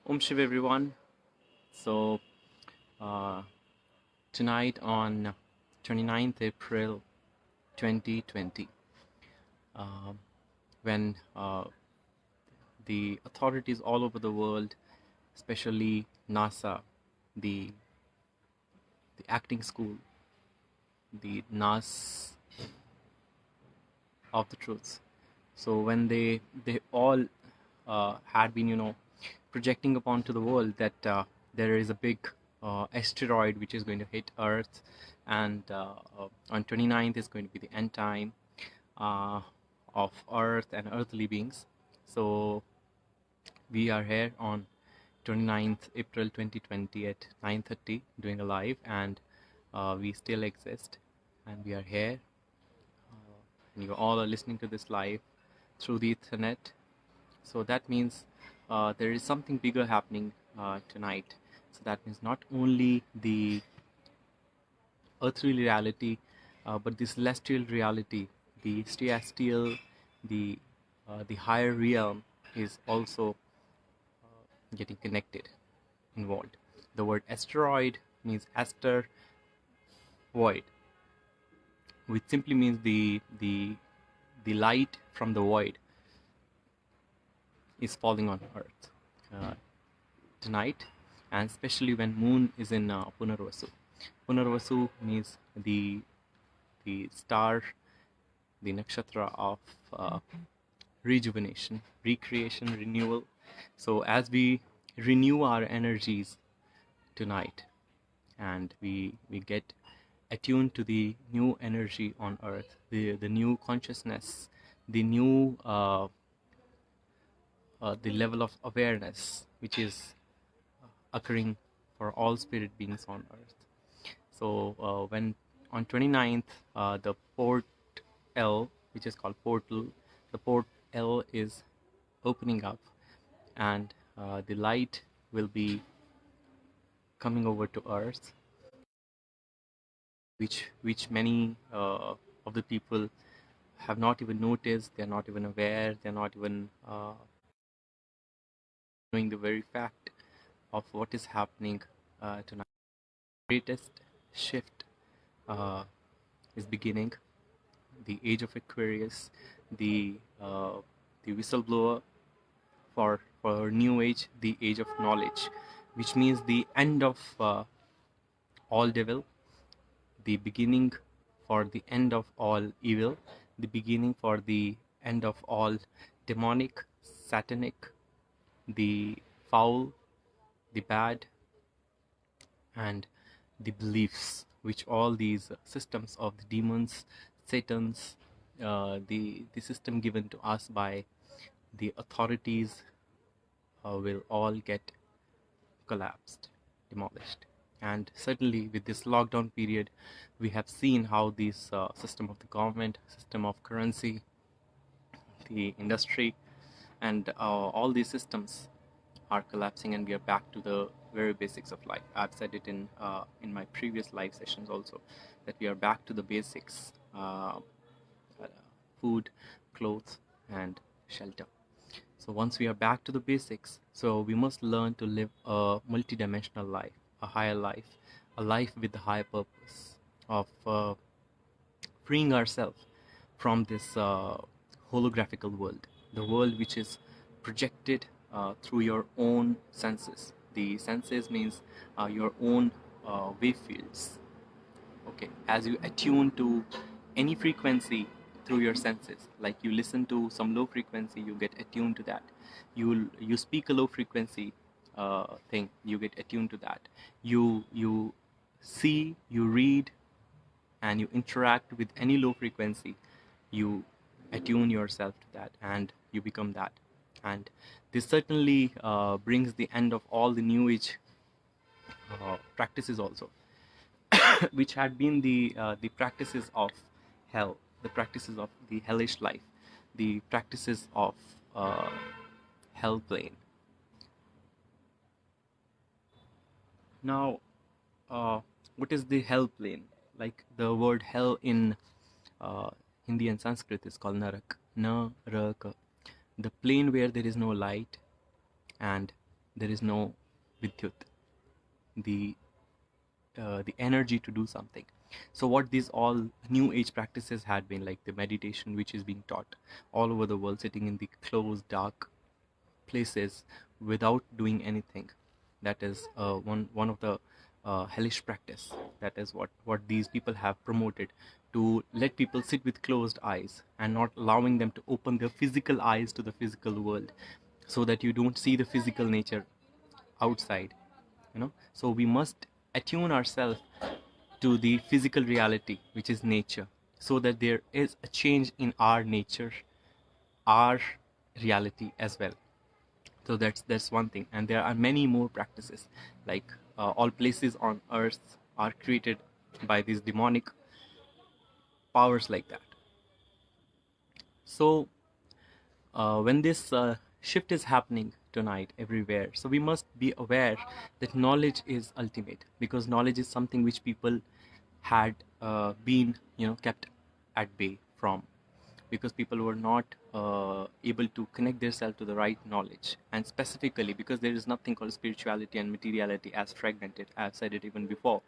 Om Shiv everyone. So uh, tonight on 29th April 2020, uh, when the authorities all over the world, especially NASA, the the acting school, the NAS of the truths. So when they all had been projecting upon to the world that there is a big asteroid which is going to hit Earth, and on 29th is going to be the end time uh, of Earth and earthly beings. So we are here on 29th April 2020 at 9:30 doing a live, and we still exist, and we are here, and you all are listening to this live through the Ethernet. So that means there is something bigger happening tonight. So that means not only the earthly reality, but the celestial reality, the celestial, the higher realm is also getting connected, involved. The word asteroid means aster void, which simply means the light from the void is falling on Earth tonight, and especially when moon is in Punarvasu. Punarvasu means the star, the nakshatra of rejuvenation, recreation, renewal. So as we renew our energies tonight, and we get attuned to the new energy on Earth, the new consciousness, the new the level of awareness which is occurring for all spirit beings on Earth. So when on 29th, the port L, which is called portal, the port L is opening up, and the light will be coming over to Earth, which many of the people have not even noticed. They're not even aware. They're not even knowing the very fact of what is happening tonight. Greatest shift is beginning. The age of Aquarius, the whistleblower for new age, the age of knowledge, which means the end of all devil, the beginning for the end of all evil, the beginning for the end of all demonic, satanic, the foul, the bad, and the beliefs which all these systems of the demons, satans, the system given to us by the authorities will all get collapsed, demolished. And certainly with this lockdown period, we have seen how this system of the government, system of currency, the industry, and all these systems are collapsing, and we are back to the very basics of life. I've said it in my previous live sessions also, that we are back to the basics: food, clothes, and shelter. So once we are back to the basics, so we must learn to live a multidimensional life, a higher life, a life with a higher purpose of freeing ourselves from this holographical world, the world which is projected through your own senses. The senses means your own wave fields. Okay, as you attune to any frequency through your senses, like you listen to some low frequency, you get attuned to that. You speak a low frequency thing, you get attuned to that. You see, you read, and you interact with any low frequency, you attune yourself to that, and you become that. And this certainly brings the end of all the new age practices also, which had been the practices of hell, the practices of the hellish life, the practices of hell plane. Now, what is the hell plane? Like the word hell in uh, Hindi and Sanskrit is called narak, na rak, the plane where there is no light, and there is no vidyut, the energy to do something. So what these all new age practices had been, like the meditation which is being taught all over the world, sitting in the closed dark places without doing anything, that is one of the hellish practice. That is what these people have promoted, to let people sit with closed eyes and not allowing them to open their physical eyes to the physical world, so that you don't see the physical nature outside. So we must attune ourselves to the physical reality, which is nature, so that there is a change in our nature, our reality as well. So that's one thing, and there are many more practices, like all places on earth are created by these demonic powers like that. So when this shift is happening tonight everywhere, so we must be aware that knowledge is ultimate, because knowledge is something which people had been kept at bay from, because people were not able to connect themselves to the right knowledge, and specifically because there is nothing called spirituality and materiality as fragmented. I've said it even before.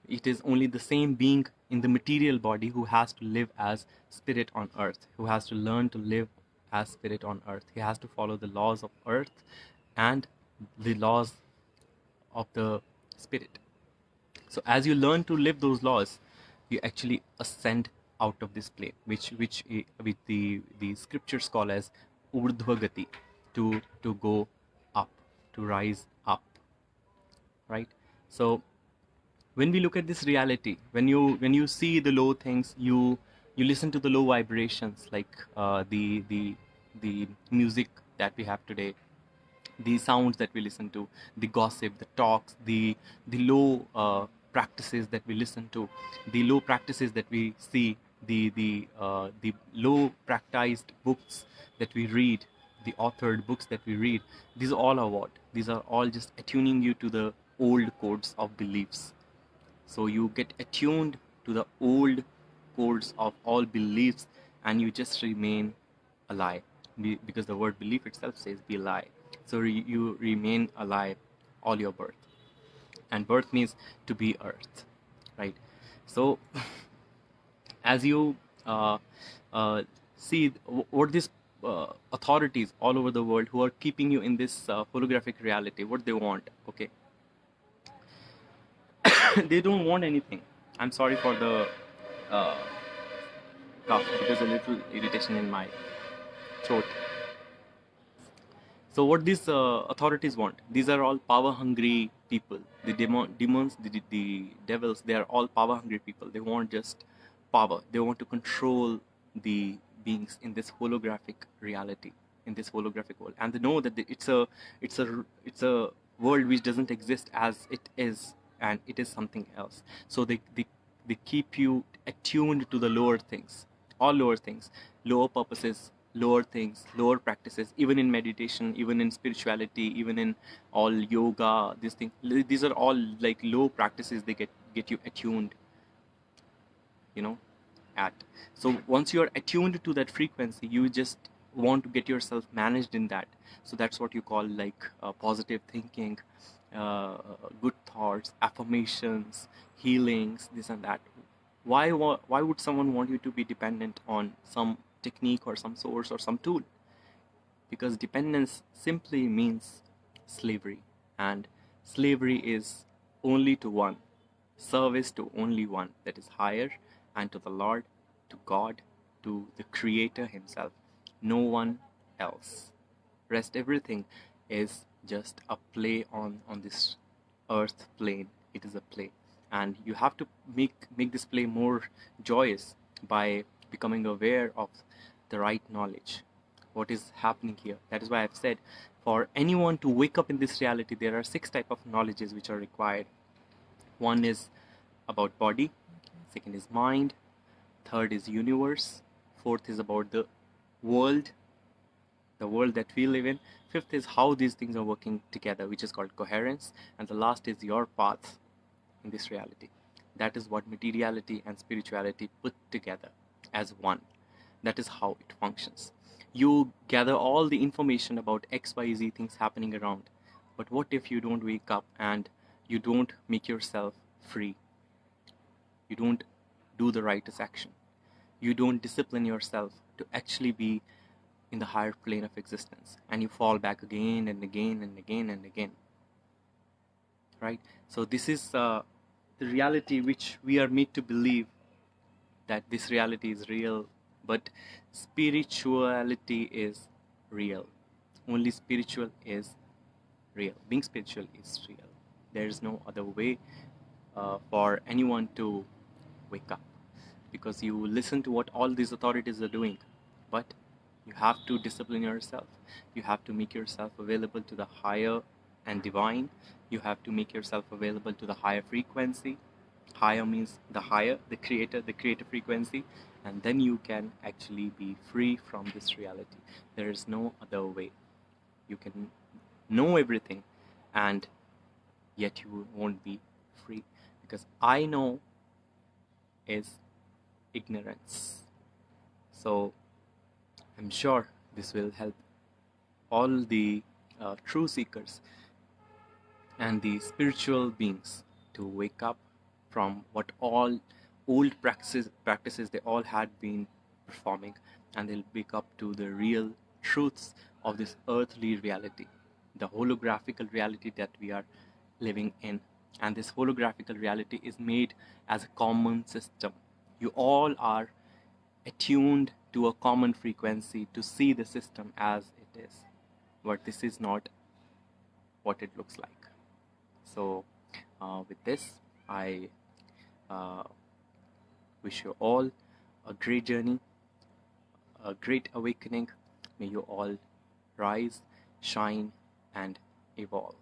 It is only the same being in the material body who has to live as spirit on earth, who has to learn to live as spirit on earth. He has to follow the laws of earth and the laws of the spirit. So as you learn to live those laws, you actually ascend out of this plane, which the scriptures call as urdhva to go up, to rise up, right? So when we look at this reality, when you see the low things, you listen to the low vibrations, like the music that we have today, the sounds that we listen to, the gossip, the talks, the low practices that we listen to, the low practices that we see, the low practiced books that we read, the authored books that we read. These all are what? These are all just attuning you to the old codes of beliefs. So you get attuned to the old codes of all beliefs, and you just remain alive, because the word belief itself says be alive. So you remain alive all your birth, and birth means to be earth, right? So as you see what these authorities all over the world who are keeping you in this holographic reality, what they want, okay? They don't want anything. I'm sorry for the uh, cough, because a little irritation in my throat. So what these authorities want? These are all power-hungry people. The demons, the devils, they are all power-hungry people. They want just power. They want to control the beings in this holographic reality, in this holographic world, and they know that it's a world which doesn't exist as it is, and it is something else. So they keep you attuned to the lower things, all lower things, lower purposes, lower things, lower practices, even in meditation, even in spirituality, even in all yoga. These are all like low practices. They get you attuned, you know, at. So once you are attuned to that frequency, you just want to get yourself managed in that. So that's what you call like positive thinking, uh, good thoughts, affirmations, healings, this and that. Why would someone want you to be dependent on some technique or some source or some tool? Because dependence simply means slavery, and slavery is only to one, service to only one, that is higher, and to the Lord, to God, to the Creator Himself, no one else. Rest everything is just a play on this earth plane. It is a play, and you have to make this play more joyous by becoming aware of the right knowledge, what is happening here. That is why I've said, for anyone to wake up in this reality, there are 6 type of knowledges which are required. One is about body, second is mind, third is universe, fourth is about the world that we live in, fifth is how these things are working together, which is called coherence, and the last is your path in this reality. That is what materiality and spirituality put together as one. That is how it functions. You gather all the information about XYZ things happening around. But what if you don't wake up and you don't make yourself free? You don't do the righteous action. You don't discipline yourself to actually be in the higher plane of existence, and you fall back again and again and again and again, right? So this is the reality which we are made to believe, that this reality is real, but spirituality is real. Only spiritual is real. Being spiritual is real. There is no other way for anyone to wake up, because you listen to what all these authorities are doing, but you have to discipline yourself. You have to make yourself available to the higher and divine. You have to make yourself available to the higher frequency. Higher means the higher, the creator frequency, and then you can actually be free from this reality. There is no other way. You can know everything and yet you won't be free, because I know is ignorance. So I'm sure this will help all the true seekers and the spiritual beings to wake up from what all old practices they all had been performing, and they'll wake up to the real truths of this earthly reality, the holographical reality that we are living in. And this holographical reality is made as a common system. You all are attuned to a common frequency to see the system as it is, but this is not what it looks like. So with this, I wish you all a great journey, a great awakening. May you all rise, shine, and evolve.